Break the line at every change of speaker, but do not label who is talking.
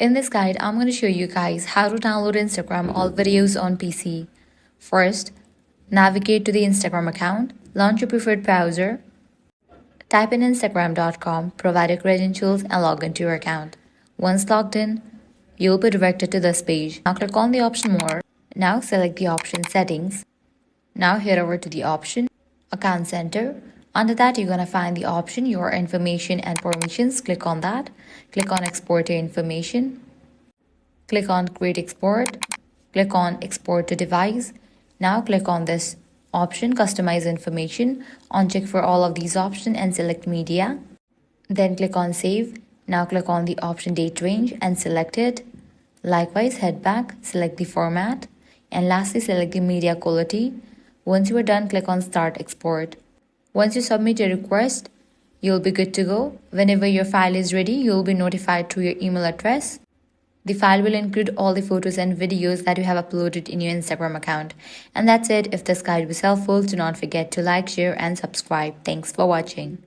In this guide, I'm going to show you guys how to download Instagram all videos on PC. First, navigate to the Instagram account, launch your preferred browser, type in instagram.com, provide your credentials and log into your account. Once logged in, you'll be directed to this page. Now click on the option More. Now select the option Settings. Now head over to the option Account Center. Under that, you're going to find the option Your Information and Permissions. Click on that. Click on Export Your Information. Click on Create Export. Click on Export to Device. Now click on this option Customize Information. Uncheck for all of these options and select Media. Then click on Save. Now click on the option Date Range and select it. Likewise, head back, select the format, and lastly select the media quality. Once you are done, click on Start Export. Once you submit your request, you'll be good to go. Whenever your file is ready, you'll be notified through your email address. The file will include all the photos and videos that you have uploaded in your Instagram account. And that's it. If this guide was helpful, do not forget to like, share, and subscribe. Thanks for watching.